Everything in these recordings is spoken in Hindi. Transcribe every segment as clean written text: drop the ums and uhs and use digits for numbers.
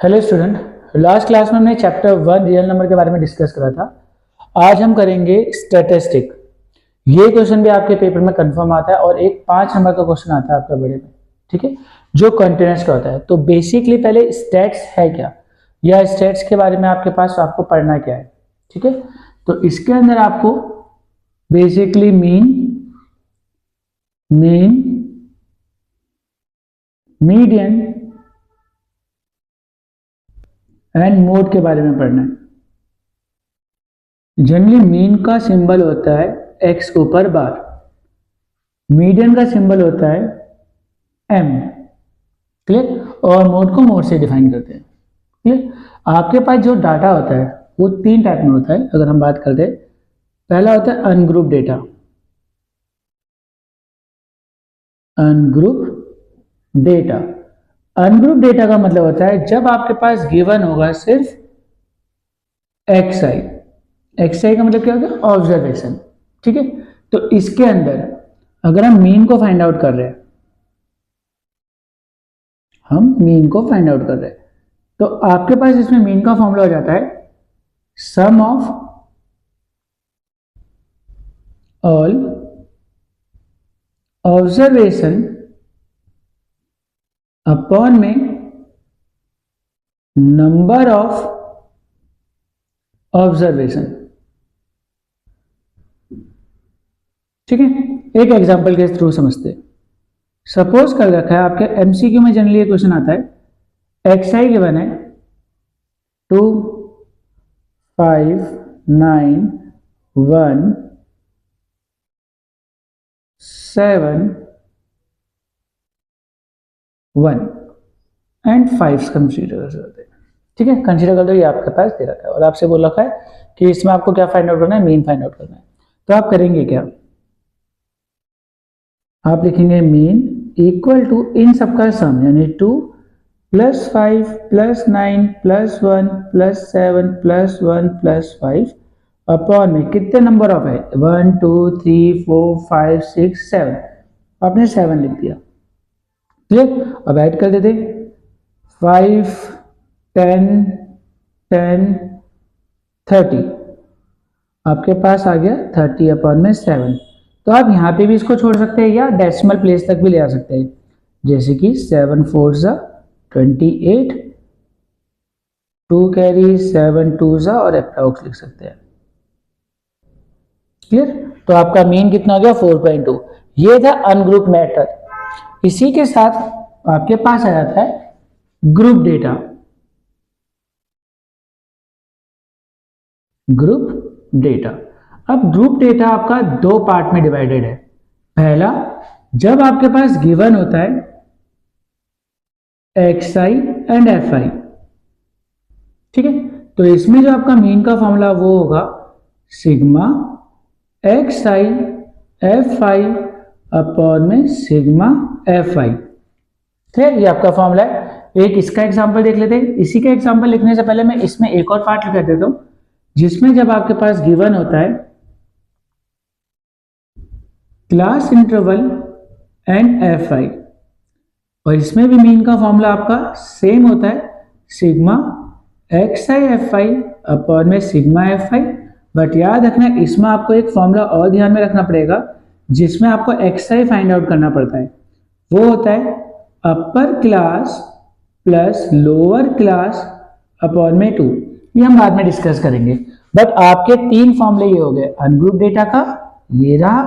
हेलो स्टूडेंट, लास्ट क्लास में हमने चैप्टर 1 रियल नंबर के बारे में डिस्कस करा था। आज हम करेंगे स्टैटिस्टिक। ये क्वेश्चन भी आपके पेपर में कंफर्म आता है और एक 5 नंबर का क्वेश्चन आता है आपका बड़े में, ठीक है, जो कंटिन्यूस का होता है। तो बेसिकली पहले स्टैट्स है क्या, या स्टैट्स के बारे में आपको पढ़ना क्या है, ठीक है। तो इसके अंदर आपको basically mean, median and mode के बारे में पढ़ना है। जनरली मीन का सिंबल होता है एक्स ऊपर बार, मीडियन का सिंबल होता है एम, क्लियर, और मोड को मोड से डिफाइन करते हैं, क्लियर। आपके पास जो डाटा होता है वो 3 टाइप में होता है। अगर हम बात करते हैं, पहला होता है ungroup data. Ungroup data, ungroup data का मतलब होता है जब आपके पास गिवन होगा सिर्फ एक्स आई, एक्स आई का मतलब क्या होगा, ऑब्जर्वेशन, ठीक है। तो इसके अंदर अगर हम मीन को फाइंड आउट कर रहे हैं, तो आपके पास इसमें मीन का फॉर्मूला हो जाता है सम ऑफ ऑल ऑब्जर्वेशन अपॉन में नंबर ऑफ ऑब्जर्वेशन, ठीक है। एक एग्जांपल के थ्रू समझते हैं। सपोज कर रखा है आपके एमसीक्यू में जनरली ये क्वेश्चन आता है, एक्स आई गिवन है 2 5 9 1 7 1 एंड 5 कंसीडर कर सकते हैं, ठीक है। कंसीडर कर दो, ये आपके पास दे रखा है और आपसे बोल रखा है कि इसमें आपको क्या फाइंड आउट करना है, मीन फाइंड आउट करना है। तो आप करेंगे क्या, आप लिखेंगे मीन इक्वल टू इन सबका सम, यानी 2 + 5 + 9 + 1 + 7 + 1 + 5 अपॉन में कितने नंबर ऑफ है, 1 2 3 4 5 6 7, आपने 7 लिख दिया, क्लियर। अब ऐड कर देते 5 10 10 30, आपके पास आ गया 30 अपॉन में 7। तो आप यहाँ पे भी इसको छोड़ सकते हैं या डेसिमल प्लेस तक भी ले आ सकते हैं, जैसे कि 7 4 ज़ा 28, 2 कैरी 7 2 ज़ा और अप्रॉक्स लिख सकते हैं, क्लियर। तो आपका मीन कितना हो गया, 4.2। ये था अनग्रुप मैटर। इसी के साथ आपके पास आ जाता है ग्रुप डेटा। ग्रुप डेटा, अब ग्रुप डेटा आपका 2 पार्ट में डिवाइडेड है। पहला, जब आपके पास गिवन होता है x I and F I, ठीक है। तो इसमें जो आपका मीन का फॉर्मूला वो होगा sigma x I F I upon में सिग्मा एफ आई, ठीक है। ये आपका फॉर्मूला है। एक इसका एग्जांपल देख लेते हैं। इसी का एग्जांपल लिखने से पहले मैं इसमें एक और पार्ट लिख देता हूं, जिसमें जब आपके पास गिवन होता है class interval and F I, और इसमें भी मीन का फॉर्मूला आपका सेम होता है sigma x I F I upon में सिग्मा एफ आई। बट याद रखना इसमें आपको एक फॉर्मूला और ध्यान में रखना पड़ेगा, जिसमें आपको एक्स आई फाइंड आउट करना पड़ता है। वो होता है upper class plus lower class upon में 2। ये हम बाद में डिस्कस करेंगे। बट आपके 3 फॉर्मूले ये हो गए, अनग्रुप डेटा का ये रहा,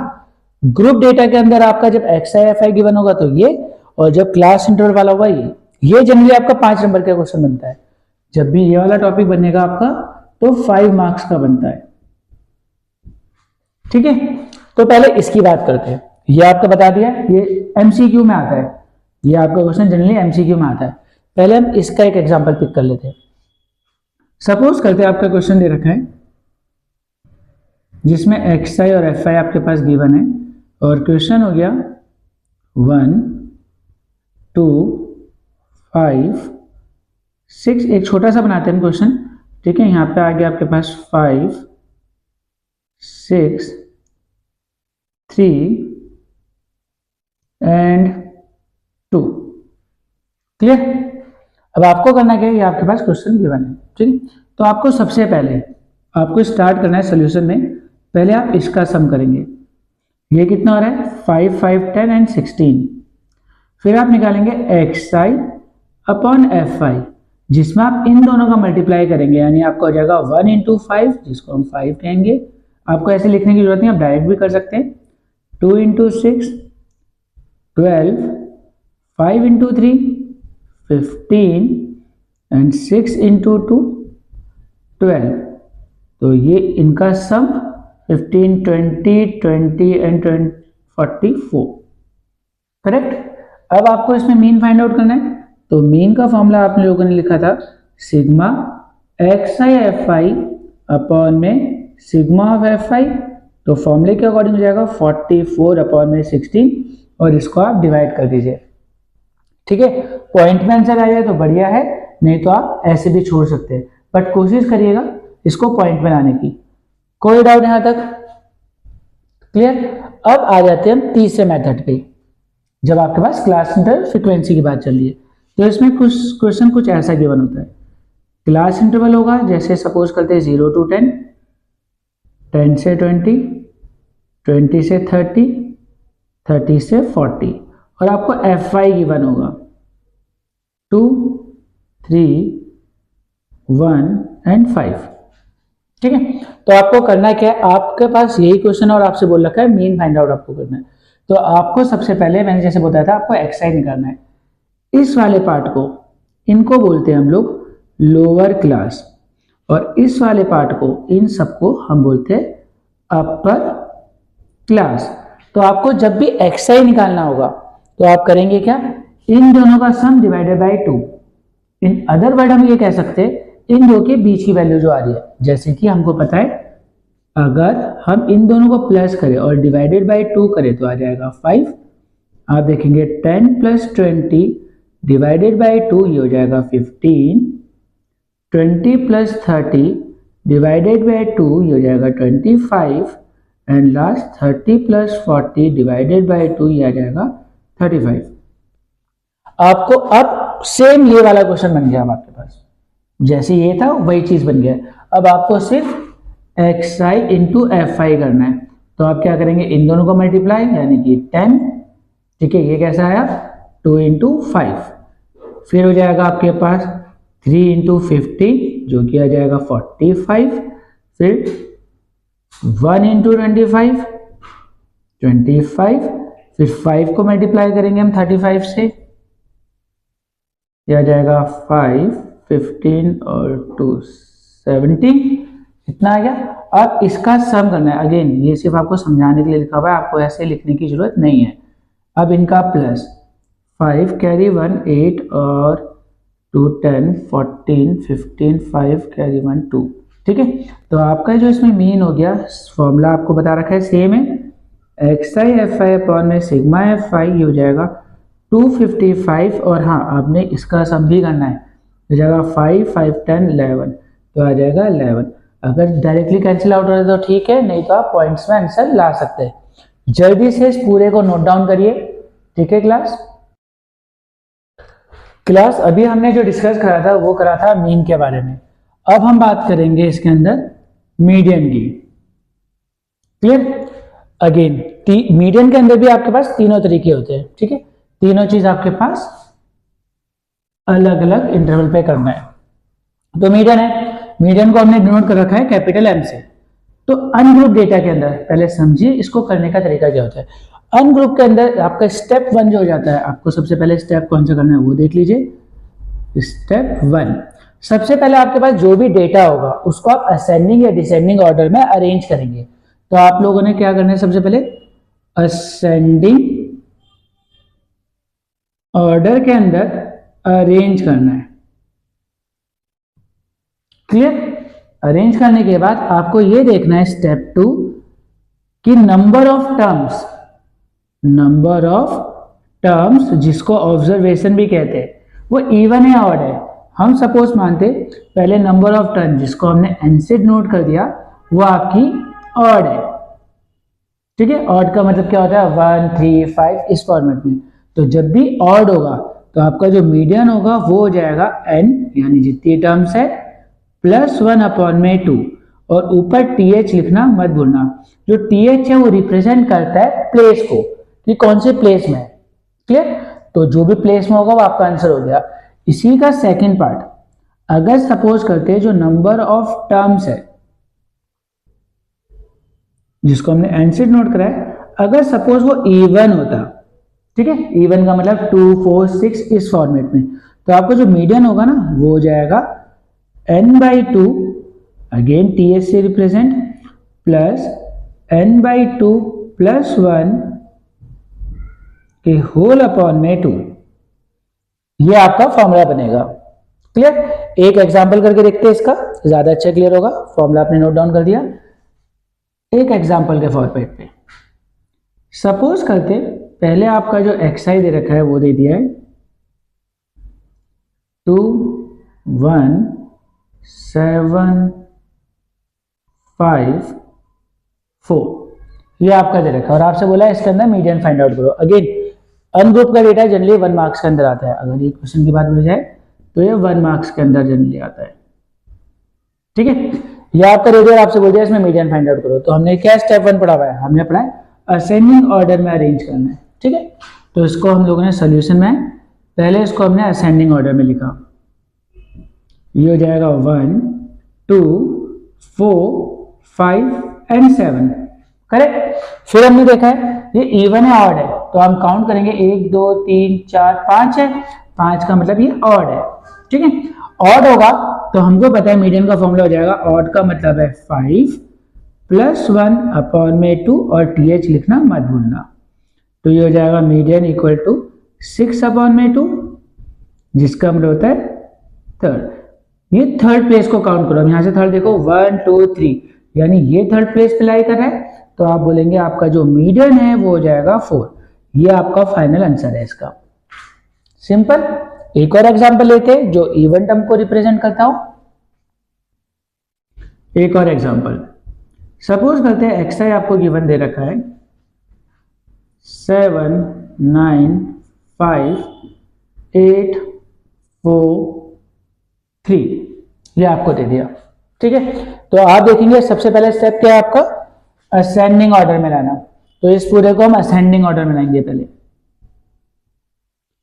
ग्रुप डेटा के अंदर आपका जब x I F I given होगा तो ये, और जब क्लास इंटरवल वाला होगा ये जनरली आपका 5 नंबर का क्वेश्चन बनता है। जब भी ये वाला टॉपिक बनेगा आपका तो 5 मार्क्स का बनता है, ठीक है। तो पहले इसकी बात करते हैं। ये आपका बता दिया, ये एमसीक्यू में आता है, ये आपका क्वेश्चन जनरली एमसीक्यू में आता है। पहले हम इसका एक एग्जांपल पिक कर लेते हैं। सपोज करते हैं आपका क्वेश्चन दे रखा है जिसमें एक्स आई और एफ आई आपके पास गिवन है, और क्वेश्चन हो गया 1 2 5 6। एक छोटा सा बनाते हैं क्वेश्चन, ठीक है। यहाँ पे आ गया आपके पास 5 6 3 एंड 2, क्लियर। अब आपको करना क्या है, ये आपके पास क्वेश्चन गिवन है, ठीक है। तो आपको सबसे पहले आपको स्टार्ट करना है सोल्यूशन में। पहले आप इसका सम करेंगे, ये कितना हो रहा है 5, 5, 10 एंड 16। फिर आप निकालेंगे xi अपॉन fi, जिसमें आप इन दोनों का मल्टीप्लाई करेंगे, यानी आपका हो जाएगा 1 इंटू 5, जिसको हम 5 कहेंगे। आपको ऐसे लिखने की जरूरत नहीं, आप डायरेक्ट भी कर सकते हैं। 2 इंटू 6 12, 5 इंटू 3 15 एंड 6 इंटू 2 12। तो ये इनका सम 15, 20, 20 एंड 44, करेक्ट। अब आपको इसमें मीन फाइंड आउट करना है। तो मीन का फॉर्मूला आप लोगों ने लिखा था सिग्मा xi fi अपॉन में सिग्मा ऑफ fi। तो फॉर्मूले के अकॉर्डिंग हो जाएगा 44 अपॉन में 16, और इसको आप डिवाइड कर दीजिए, ठीक है। पॉइंट में आंसर आ जाए तो बढ़िया है, नहीं तो आप ऐसे भी छोड़ सकते हैं, बट कोशिश करिएगा इसको पॉइंट में लाने की। कोई डाउट यहां तक क्लियर? अब आ जाते हैं हम तीसरे मेथड पे, जब आपके पास क्लास इंटरवल फ्रीक्वेंसी की बात चल रही है। तो इसमें कुछ क्वेश्चन कुछ ऐसा गिवन होता है, क्लास इंटरवल होगा, जैसे सपोज करते हैं 0 to 10, 10 से 20, 20 से 30, 30 से 40, और आपको fi गिवन होगा 2, 3, 1 एंड 5, ठीक है। तो आपको करना क्या है, आपके पास यही क्वेश्चन और आपसे बोल रखा है मीन फाइंड आउट आपको करना है। तो आपको सबसे पहले मैंने जैसे बताया था, आपको xi निकालना है। इस वाले पार्ट को, इनको बोलते हैं हम लोग लोअर क्लास, और इस वाले पार्ट को, इन सबको हम बोलते हैं अपर क्लास। तो आपको जब भी xi निकालना होगा तो आप करेंगे क्या, इन दोनों का सम divided by 2। In other word हम ये कह सकते हैं इन दो के बीच की वैल्यू जो आ रही है, जैसे कि हमको पता है अगर हम इन दोनों को प्लस करें और डिवाइडेड बाय 2 करें तो आ जाएगा 5। आप देखेंगे 10 प्लस 20 डिवाइडेड बाय 2, ये हो जाएगा 15। 20 प्लस 30 डिवाइडेड बाय 2, ये हो जाएगा 25। And last 30 plus 40 divided by 2, ये आ जाएगा 35। आपको अब सेम ये वाला क्वेश्चन बन गया, अब आपके पास जैसे ये था वही चीज बन गया। अब आपको सिर्फ xi इंटू fi करना है। तो आप क्या करेंगे, इन दोनों को मल्टीप्लाई, यानी कि 10, ठीक है। ये कैसा आया 2 इंटू 5, फिर हो जाएगा आपके पास 3 इंटू 15, जो कि आ जाएगा 45, फिर 1 इंटू 25, 25, फिर 5 को मल्टीप्लाई करेंगे हम 35 से, यह आ जाएगा 5, 15 और 2 17, इतना आ गया। अब इसका सम करना है। अगेन ये सिर्फ आपको समझाने के लिए लिखा हुआ है, आपको ऐसे लिखने की जरूरत नहीं है। अब इनका प्लस 5 कैरी 1 8 और 2 10 14 15 5 कैरी 1 2, ठीक है। तो आपका जो इसमें मीन हो गया, फॉर्मूला आपको बता रखा है सेम है, xi fi अपॉन में सिग्मा fi, ये हो जाएगा 255। और हाँ, आपने इसका सम भी करना है, हो जाएगा 5 5 10 11, तो आ जाएगा 11। अगर डायरेक्टली कैंसिल आउट हो रहा है तो ठीक है, नहीं तो आप पॉइंट्स में आंसर ला सकते हैं। जल्दी से इस पूरे को नोट डाउन करिए, ठीक है। क्लास अभी हमने जो डिस्कस करा था वो करा था मीन के बारे में। अब हम बात करेंगे इसके अंदर मीडियन की, क्लियर। अगेन मीडियन के अंदर भी आपके पास तीनों तरीके होते हैं, ठीक है। तीनों चीज आपके पास अलग अलग इंटरवल पे करना है। तो मीडियन है, मीडियन को हमने डिनोट कर रखा है कैपिटल M से। तो अनग्रुप डेटा के अंदर पहले समझिए इसको करने का तरीका क्या होता है। अनग्रुप के अंदर आपका स्टेप 1 जो हो जाता है, आपको सबसे पहले स्टेप कौन सा करना है वो देख लीजिए। स्टेप 1, सबसे पहले आपके पास जो भी डेटा होगा उसको आप असेंडिंग या डिसेंडिंग ऑर्डर में अरेंज करेंगे। तो आप लोगों ने क्या करना है, सबसे पहले असेंडिंग ऑर्डर के अंदर अरेंज करना है, क्लियर। अरेंज करने के बाद आपको यह देखना है स्टेप 2 कि नंबर ऑफ टर्म्स जिसको ऑब्जर्वेशन भी कहते हैं वो इवन है ऑड है। हम सपोज मानते पहले नंबर ऑफ टर्म जिसको हमने n से नोट कर दिया वो आपकी ऑड है, ठीक है। ऑड का मतलब क्या होता है 1 3 5 इस फॉर्मेट में। तो जब भी ऑड होगा तो आपका जो मीडियन होगा वो हो जाएगा n, यानी जितनी टर्म्स है प्लस 1/2, और ऊपर th लिखना मत भूलना। जो th है वो रिप्रेजेंट करता है प्लेस को, कि कौन से प्लेस में है। क्लियर? तो जो भी प्लेस में होगा वो आपका आंसर हो गया। इसी का सेकंड पार्ट, अगर सपोज करते हैं जो नंबर ऑफ टर्म्स है जिसको हमने एनसीड नोट करा है, अगर सपोज वो इवन होता, ठीक है, इवन का मतलब 2 4 6 इस फॉर्मेट में, तो आपका जो मीडियन होगा ना वो हो जाएगा n/2, अगेन ts से रिप्रेजेंट, प्लस n/2 प्लस 1 के होल अपॉन में 2। ये आपका फॉर्मूला बनेगा। क्लियर? एक एग्जांपल करके देखते हैं इसका, ज्यादा अच्छा क्लियर होगा। फॉर्मूला आपने नोट डाउन कर दिया। एक एग्जांपल के फॉर्मेट पे सपोज करते, पहले आपका जो xi दे रखा है वो दे दिया है 2 1 7 5 4, ये आपका दे रखा है और आपसे बोला है इसके अंदर मीडियन फाइंड आउट करो। अगेन अनग्रुप का डेटा जनरली 1 मार्क्स के अंदर आता है। अगर ये क्वेश्चन की बात बोली जाए तो ये 1 मार्क्स के अंदर जनरली आता है। ठीक है, ये आपका रेडियर आपसे बोल दिया इसमें मीडियन फाइंड आउट करो, तो हमने क्या स्टेप 1 पढ़ा हुआ है, हमने पढ़ा है असेंडिंग ऑर्डर में अरेंज करना है। ठीक है, तो इसको हम लोगों ने सोल्यूशन में पहले इसको हमने असेंडिंग ऑर्डर में लिखा। ये हो जाएगा 1 2 4 5 एंड 7, करेक्ट। फिर हमने देखा है ये इवन है ऑड है, तो हम काउंट करेंगे 1 2 3 4 5 है, 5 का मतलब ये ऑड है। ठीक है, ऑड होगा तो हमको पता है मीडियन का फॉर्मूला हो जाएगा, ऑड का मतलब है 5 प्लस 1 अपॉन में 2 और th लिखना मत भूलना। तो ये हो जाएगा मीडियन इक्वल टू 6 अपॉन में 2, जिसका मतलब होता है थर्ड। ये थर्ड प्लेस को काउंट करो, यहां से थर्ड देखो 1 2 3, यानी ये थर्ड प्लेस पे लाई कर रहा है, तो आप बोलेंगे आपका जो मीडियन है वो हो जाएगा 4। ये आपका फाइनल आंसर है इसका। सिंपल। एक और एग्जांपल लेते हैं जो इवन टर्म को रिप्रेजेंट करता हो। एक और एग्जांपल सपोज करते हैं xi आपको गिवन दे रखा है 7 9 5 8 4 3, ये आपको दे दिया। ठीक है, तो आप देखेंगे सबसे पहले स्टेप क्या है आपका, असेंडिंग ऑर्डर में लाना। तो इस पूरे को हम असेंडिंग ऑर्डर में लाएंगे पहले।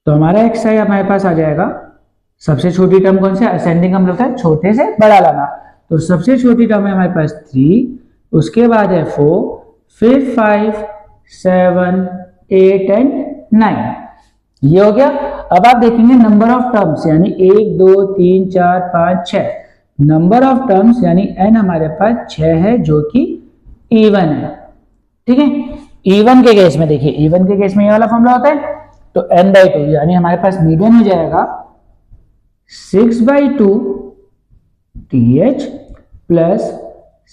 तो हमारा xi हमारे पास आ जाएगा, सबसे छोटी टर्म कौन सी, असेंडिंग का मतलब है छोटे से बड़ा लाना। तो सबसे छोटी टर्म है हमारे पास 3, उसके बाद है 4, फिर 5 7 8 एंड 9, ये हो गया। अब आप देखेंगे नंबर ऑफ टर्म्स, यानी 1 2 3 4 5 6, नंबर ऑफ टर्म्स यानी n हमारे पास 6 है जो कि इवन है। ठीक है, इवन के केस में देखिए, इवन के केस में ये वाला फॉर्मूला होता है, तो n/2 यानी हमारे पास मीडियन हो जाएगा 6/2 th plus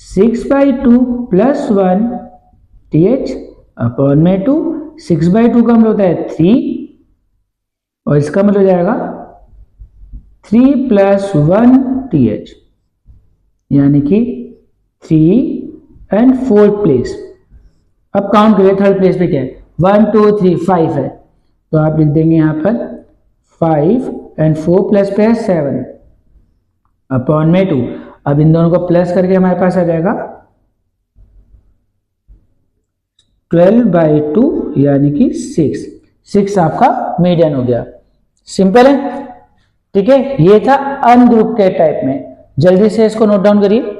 6/2 plus 1 th upon में 2। 6/2 का मतलब होता है 3 और इसका मतलब हो जाएगा 3 प्लस 1 th, यानी कि 3 एंड 4th प्लेस। अब काउंट करिए थर्ड प्लेस पे क्या है, 1 2 3 5 है, तो आप लिख देंगे यहां पर 5 एंड 4 प्लस पे है 7 अपॉन में 2। अब इन दोनों को प्लस करके हमारे पास आ जाएगा 12/2 यानी कि 6 आपका मीडियन हो गया। सिंपल है। ठीक है, ये था अनग्रुप के टाइप में। जल्दी से इसको नोट डाउन करिए।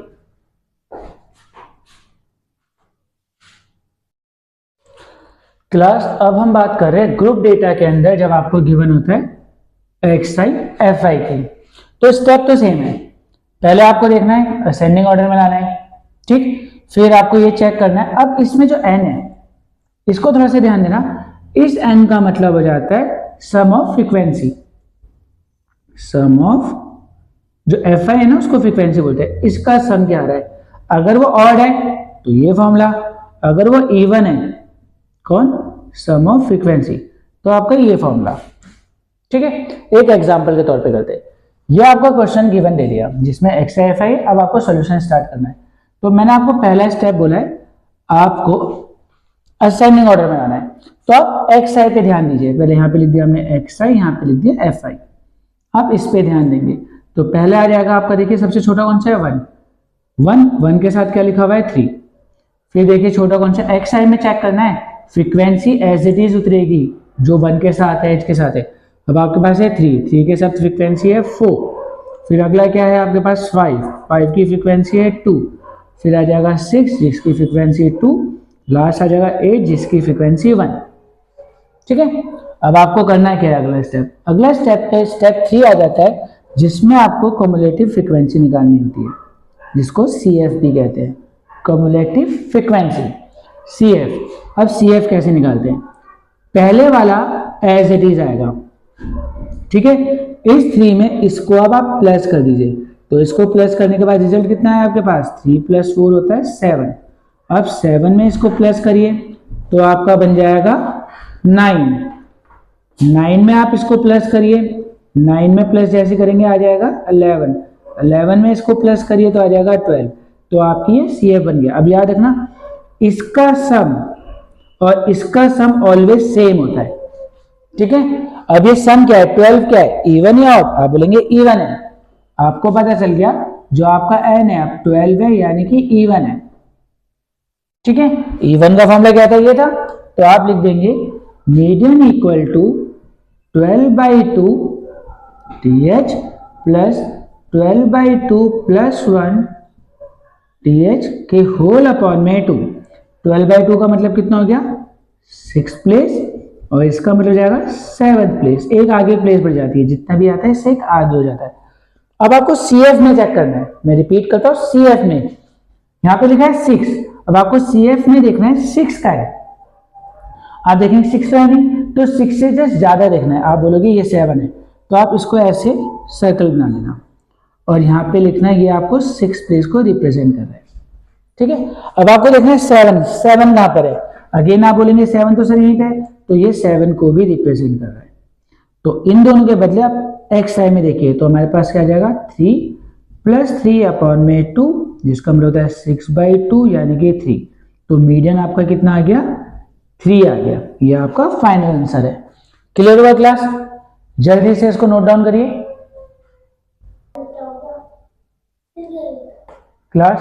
क्लास अब हम बात कर रहे हैं ग्रुप डेटा के अंदर जब आपको गिवन होता है xi fi की, तो स्टेप तो सेम है। पहले आपको देखना है असेंडिंग ऑर्डर में लाना है, ठीक, फिर आपको ये चेक करना है। अब इसमें जो n है इसको थोड़ा सा ध्यान देना, इस n का मतलब हो जाता है सम ऑफ फ्रीक्वेंसी। सम ऑफ जो fi है ना उसको फ्रीक्वेंसी बोलते हैं, इसका सम क्या आ रहा है। अगर वो ऑड है तो ये फॉर्मूला, अगर वो इवन है कौन, सम ऑफ फ्रीक्वेंसी, तो आपका ये फॉर्मूला। ठीक है, एक एग्जांपल के तौर पे करते हैं। ये आपका क्वेश्चन गिवन दे दिया जिसमें xi fi, अब आपको सॉल्यूशन स्टार्ट करना है। तो मैंने आपको पहला स्टेप बोला है आपको असेंडिंग ऑर्डर में आना है, तो आप एक्स आई पे ध्यान दीजिए, पहले यहाँ पे लिख दिया हमने एक्स आई, यहाँ पे लिख दिया एफ आई। आप इस पे ध्यान देंगे तो पहले आ जाएगा आपका, देखिए सबसे छोटा कौन सा है 1, 1 के साथ क्या लिखा हुआ है 3। फिर देखिए छोटा कौन सा, एक्स आई में चेक करना है, फ्रीक्वेंसी एज इट इज उतरेगी जो 1 के साथ है, एच के साथ है। अब आपके पास है 3 के साथ फ्रीक्वेंसी है 4। फिर अगला क्या है आपके पास 5 की फ्रीक्वेंसी है 2। फिर आ जाएगा 6 जिसकी फ्रीक्वेंसी 2। लास्ट आ जाएगा 8 जिसकी फ्रीक्वेंसी 1। ठीक है, अब आपको करना क्या है अगला स्टेप, अगला स्टेप पे स्टेप 3 आ जाता है जिसमें आपको क्युमुलेटिव फ्रीक्वेंसी निकालनी होती है, जिसको CF भी कहते हैं, क्युमुलेटिव फ्रीक्वेंसी CF। अब CF कैसे निकालते हैं, पहले वाला एज इट इज आएगा, ठीक है। इस 3 में इसको अब आप प्लस कर दीजिए, तो इसको प्लस करने के बाद रिजल्ट कितना है आपके पास, 3 + 4 होता है 7। अब 7 में इसको प्लस करिए तो आपका बन जाएगा 9 में आप इसको प्लस करिए, 9 में प्लस जैसे करेंगे आ जाएगा 11 में इसको प्लस करिए तो आ जाएगा 12। तो आपकी ये CF बन गया। अब याद रखना इसका सम और इसका सम ऑलवेज सेम होता है, ठीक है। अब ये सम क्या है, 12 क्या है, इवन या ऑड, आप बोलेंगे इवन है। आपको पता चल गया जो आपका n है अब 12 है यानी कि इवन है, ठीक है। इवन का फॉर्मूला क्या था, ये था, तो आप लिख देंगे median equal to 12/2 TH plus 12/2 + 1 TH के होल अपॉन में 2। 12/2 का मतलब कितना हो गया 6 प्लेस, और इसका मतलब जाएगा 7 प्लेस, एक आगे प्लेस बढ़ जाती है, जितना भी आता है इससे एक आगे हो जाता है। अब आपको CF में चेक करना है, मैं रिपीट करता हूं CF में, यहाँ पे लिखा है 6, अब आपको CF में देखना है 6 का है, आप देखेंगे 6 है नहीं, तो 6 से जस्ट ज्यादा देखना है, आप बोलोगे ये 7 है, तो आप इसको ऐसे सर्कल बना लेना और यहाँ पे लिखना है ये आपको 6 प्लेस को रिप्रेजेंट कर रहा है, ठीक है। अब आपको देखना है 7 कहां पर है, अगेन आप बोलेंगे 7 तो सर यहीं पे है, तो ये 7 को भी रिप्रेजेंट कर रहा है। तो इन दोनों के बदले आप एक्स आई में देखिए, तो हमारे पास क्या आ जाएगा 3 + 3 अपॉन में 2, जिसका मतलब होता है 6/2 यानी कि 3। तो मीडियन आपका कितना आ गया 3 आ गया, ये आपका फाइनल आंसर है। क्लियर हुआ क्लास, जल्दी से इसको नोट डाउन करिए क्लास।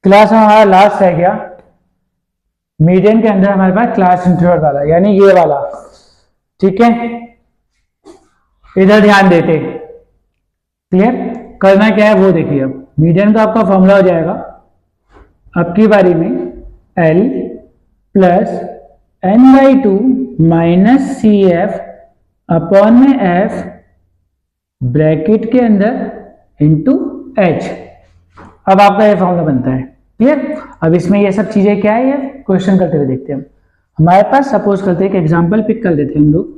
क्लास हमारा लास्ट रह गया, मीडियन के अंदर हमारे पास क्लास इंटरवल वाला यानी ये वाला, ठीक है। इधर ध्यान देते, क्लियर, करना क्या है वो देखिए। अब मीडियन का आपका फॉर्मूला हो जाएगा अब की बारी में L + n/2 - CF अपॉन में F ब्रैकेट के अंदर इंटू H। अब आपका ये फॉर्मूला बनता है, क्लियर। अब इसमें ये सब चीजें क्या है, ये क्वेश्चन करते हुए देखते हैं हम। हमारे पास सपोज करते हैं, एक एग्जांपल पिक कर लेते हैं हम लोग।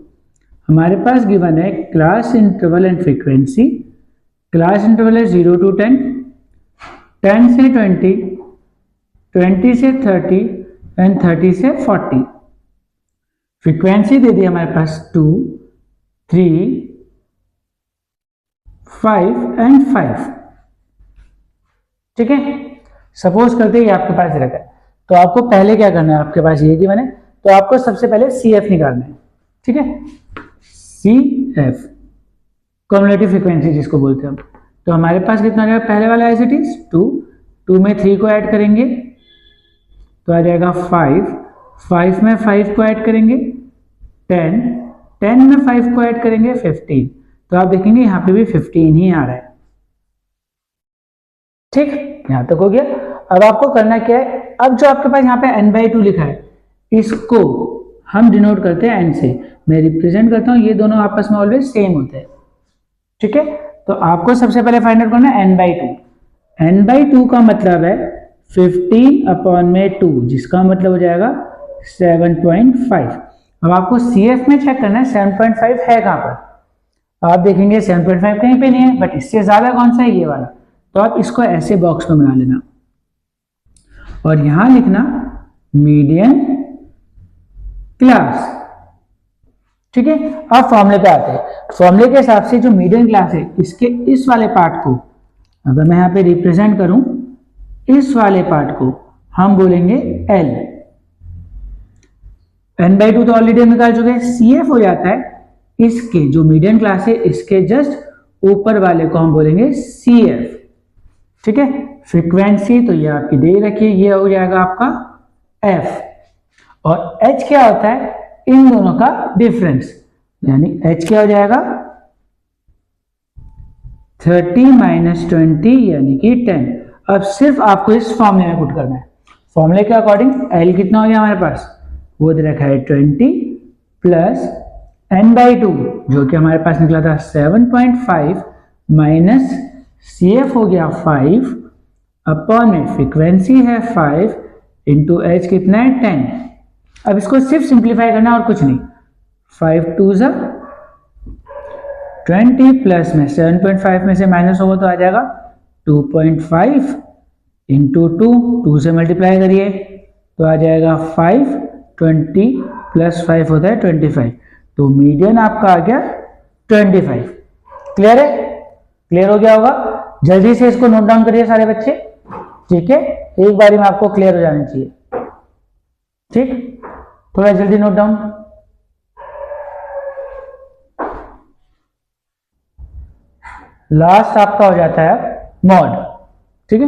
हमारे पास गिवन है class interval and frequency, class interval है 0 to 10, 10 से 20, 20 से 30 एंड 30 से 40। फ्रीक्वेंसी दे दी हमारे पास 2, 3, 5 एंड 5, ठीक है। सपोज करते हैं आपके पास रखा है, तो आपको पहले क्या करना है, आपके पास ये गिवन है तो आपको सबसे पहले CF निकालना है, ठीक है। CF क्युमुलेटिव फ्रीक्वेंसी जिसको बोलते हैं हम। तो हमारे पास कितना आ जाएगा, पहले वाला एज इट इज 2 में 3 को ऐड करेंगे तो आ जाएगा 5 में 5 को ऐड करेंगे 10 में 5 को ऐड करेंगे 15। तो आप देखेंगे यहाँ पे भी 15 ही आ रहा है, ठीक, यहां तक हो गया। अब आपको करना क्या है, अब जो आपके पास यहाँ पे n/2 लिखा है इसको हम डिनोट करते हैं n से, मैं रिप्रेजेंट करता हूं, ये दोनों आपस में ऑलवेज सेम होते हैं, ठीक है। तो आपको सबसे पहले फाइंड आउट करना है n/2। n/2 का मतलब है 15 अपॉन में 2, जिसका मतलब हो जाएगा 7.5। अब आपको CF में चेक करना है 7.5 है कहां पर, आप देखेंगे 7.5 कहीं पे नहीं है, बट इससे ज्यादा कौन सा है, ये वाला। तो आप इसको ऐसे बॉक्स में बना लेना और यहां लिखना मीडियन क्लास, ठीक है। अब फॉर्मूले पे आते हैं, फॉर्मूले के हिसाब से जो मीडियन क्लास है इसके इस वाले पार्ट को अगर मैं यहाँ पे रिप्रेजेंट करूं इस वाले पार्ट को हम बोलेंगे L। n/2 तो ऑलरेडी निकाल चुके हैं, CF हो जाता है इसके जो मीडियन क्लास है इसके जस्ट ऊपर वाले को हम बोलेंगे CF। ठीक है, फ्रीक्वेंसी तो ये आपकी दे रखिए, ये हो जाएगा आपका F, और H क्या होता है, इन दोनों का डिफरेंस, यानी H क्या हो जाएगा 30 - 20 यानी कि 10। अब सिर्फ आपको इस फॉर्मूले में पुट करना है। फॉर्मूले के अकॉर्डिंग L कितना हो गया हमारे पास, वो दे रखा है 20 प्लस n/2 जो कि हमारे पास निकला था 7.5 माइनस CF हो गया 5 अपॉन में फ्रीक्वेंसी है 5 इंटू H कितना है 10। अब इसको सिर्फ सिंप्लीफाई करना और कुछ नहीं, 5 2 ज़ा 20 प्लस में 7.5 में से माइनस होगा तो आ जाएगा 2.5 इंटू 2 से मल्टीप्लाई करिए तो आ जाएगा 5, 20 प्लस 5 होता है 25, तो मीडियन आपका आ गया 25। क्लियर है, क्लियर हो गया होगा। जल्दी से इसको नोट डाउन करिए सारे बच्चे, ठीक है, एक बारी में आपको क्लियर हो जाना चाहिए। ठीक, थोड़ा जल्दी नोट डाउन। लास्ट आपका हो जाता है मॉड। ठीक है,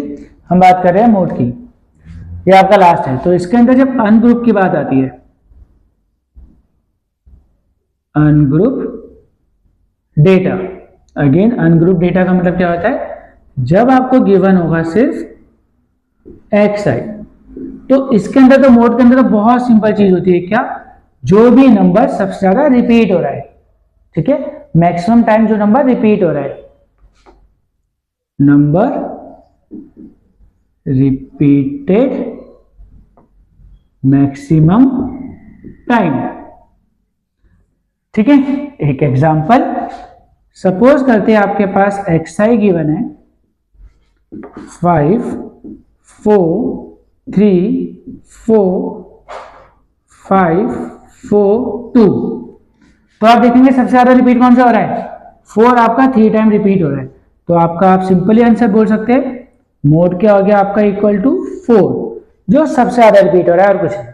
हम बात कर रहे हैं मोड की, ये आपका लास्ट है। तो इसके अंदर जब अनग्रुप की बात आती है, ungroup data, again ungroup data का मतलब क्या होता है, जब आपको गिवन होगा सिर्फ xi, तो इसके अंदर तो मोड के अंदर तो बहुत सिंपल चीज होती है, क्या, जो भी नंबर सबसे ज्यादा रिपीट हो रहा है, ठीक है, मैक्सिमम टाइम जो नंबर रिपीट हो रहा है, नंबर रिपीटेड मैक्सिमम टाइम। ठीक है, एक एग्जांपल सपोज करते हैं आपके पास xi गिवन है 5 4 3 4 5 4 2। तो आप देखेंगे सबसे ज्यादा रिपीट कौन सा हो रहा है, 4 आपका 3 टाइम रिपीट हो रहा है, तो आपका आप सिंपली आंसर बोल सकते हैं मोड क्या हो गया आपका इक्वल टू 4, जो सबसे ज्यादा रिपीट हो रहा है और कुछ नहीं।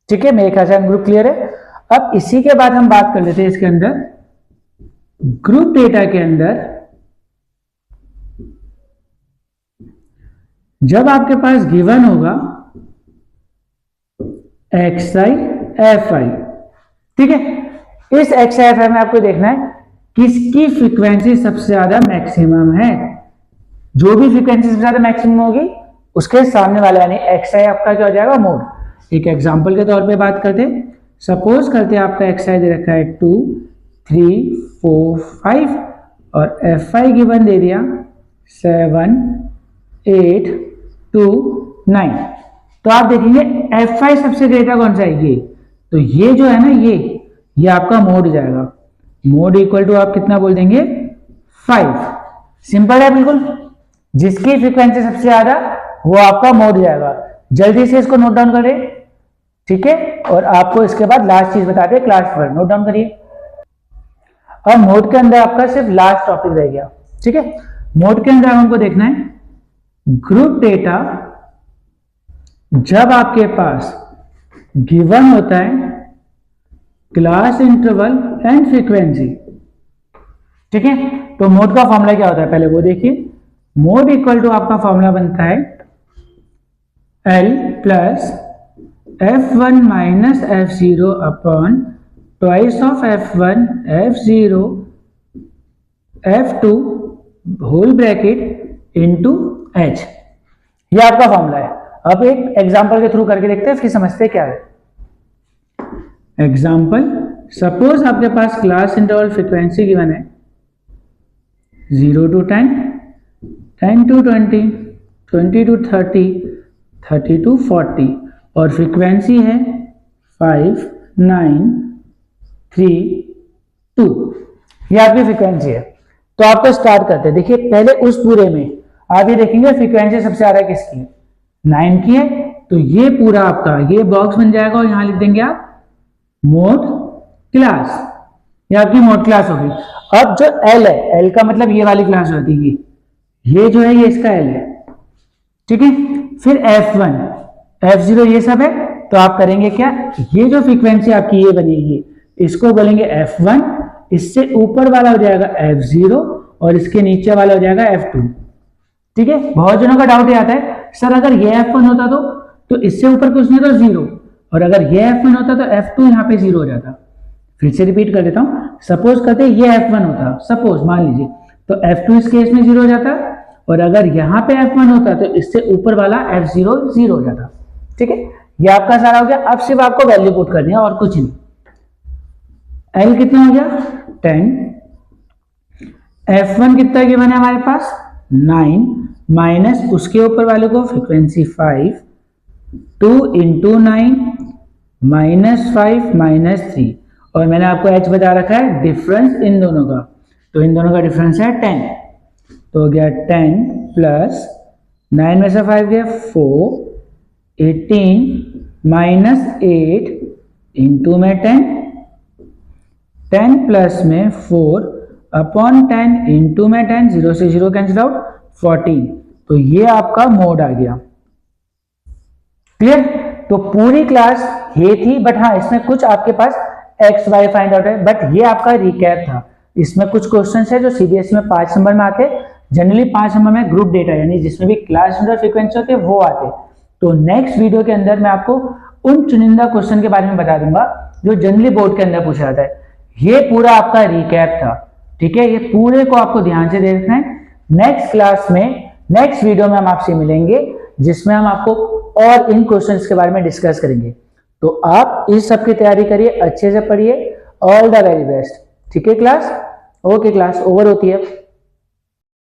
ठीक है, मेरे ख्याल से ग्रुप क्लियर है। अब इसी के बाद हम बात कर लेते हैं इसके अंदर ग्रुप डेटा के अंदर, जब आपके पास गिवन होगा xi fi, ठीक है, इस xi fi में आपको देखना है किसकी फ्रीक्वेंसी सबसे ज्यादा मैक्सिमम है, जो भी फ्रीक्वेंसी सबसे ज्यादा मैक्सिमम होगी उसके सामने वाला यानी xi आपका क्या हो जाएगा मोड। एक एग्जांपल के तौर पे बात करते हैं, सपोज करते हैं आपका xi दे रखा है 2 3 4 5 और fi गिवन दे दिया 7 8 2 9। तो आप देखेंगे fi सबसे ग्रेटर कौन सा है, ये, तो ये जो है ना ये आपका मोड जाएगा, मोड इक्वल टू आप कितना बोल देंगे 5। सिंपल है बिल्कुल, जिसकी फ्रीक्वेंसी सबसे ज्यादा वो आपका मोड जाएगा। जल्दी से इसको नोट डाउन करें, ठीक है, और आपको इसके बाद लास्ट चीज बताते हैं क्लास पर, नोट डाउन करिए। और मोड के अंदर आपका सिर्फ लास्ट टॉपिक रह गया, ठीक है। मोड के अंदर हमको देखना है ग्रुप डेटा, जब आपके पास गिवन होता है क्लास इंटरवल एंड फ्रीक्वेंसी, ठीक है। तो मोड का फॉर्मूला क्या होता है पहले वो देखिए, मोड इक्वल टू आपका फॉर्मूला बनता है L plus F1 minus F0 upon twice of F1 F0 F2 whole bracket into H, ये आपका फॉर्मूला है। अब एक एग्जांपल के थ्रू करके देखते हैं, फिर समझते हैं क्या है एग्जांपल। सपोज आपके पास क्लास इंटरवल फ्रीक्वेंसी गिवन है 0 to 10, 10 to 20, 20 to 30, 30 to 40 और फ्रीक्वेंसी है 5 9 3 2, ये आपकी फ्रीक्वेंसी है। तो आपको स्टार्ट करते हैं, देखिए पहले उस पूरे में आप ये देखेंगे फ्रीक्वेंसी सबसे ज्यादा किसकी है, 9 की है, तो ये पूरा आपका ये बॉक्स बन जाएगा और यहां लिख देंगे आप मोड क्लास, ये आपकी मोड क्लास होगी। अब जो L है, L का मतलब ये वाली क्लास होती है, ये जो है ये इसका L है, ठीक है। फिर F1 F0 ये सब है, तो आप करेंगे क्या, ये जो फ्रीक्वेंसी आपकी ये बनेगी इसको बोलेंगे F1, इससे ऊपर वाला हो जाएगा F0 और इसके नीचे वाला हो जाएगा F2। ठीक है। बहुत जनों का डाउट ये आता है सर अगर ये F1 होता तो इससे ऊपर कुछ नहीं तो 0, और अगर ये F1 होता तो F2 यहाँ पे 0 हो जाता। फिर से रिपीट कर देता हूं, सपोज करते ये F1 होता, सपोज मान लीजिए, तो F2 इस केस में 0 हो जाता, और अगर यहाँ पे F1 होता तो इससे ऊपर वाला F0 0 हो जाता। ठीक है, ये आपका सारा हो गया। अब सिर्फ आपको वैल्यू पुट करनी है और कुछ नहीं। L कितना हो गया 10, F1 कितना गिवन है हमारे पास 9, माइनस उसके ऊपर वाले को फ्रीक्वेंसी 5, 2 इंटू 9 माइनस 5 माइनस 3, और मैंने आपको h बता रखा है डिफरेंस इन दोनों का, तो इन दोनों का डिफरेंस है 10, तो हो गया 10 प्लस 9 में से 5 गया 4, 18 माइनस 8 इंटू में 10, 10 प्लस में 4 अपॉन 10 इंटू में 10, 0 से 0 कैंसिल आउट 14, तो ये आपका मोड आ गया। क्लियर। तो पूरी क्लास ये थी, बट हाँ इसमें कुछ आपके पास एक्स वाई फाइंड आउट है, बट ये आपका रिकैप था। इसमें कुछ क्वेश्चंस है जो सीबीएसई में 5 नंबर में आते, जनरली 5 नंबर में ग्रुप डेटा यानी जिसमें भी क्लास इंटर फ्रीक्वेंसी होते वो आते। तो नेक्स्ट वीडियो के अंदर मैं आपको उन चुनिंदा क्वेश्चन के बारे में बता दूंगा जो जनरली बोर्ड के अंदर पूछा जाता है। ये पूरा आपका रिकैप था। ठीक है, ये पूरे को आपको ध्यान से देखना है। नेक्स्ट क्लास में, नेक्स्ट वीडियो में हम आपसे मिलेंगे जिसमें हम आपको और इन क्वेश्चंस के बारे में डिस्कस करेंगे। तो आप इस सब की तैयारी करिए, अच्छे से पढ़िए। All the very best. ठीक है क्लास, ओके क्लास ओवर होती है।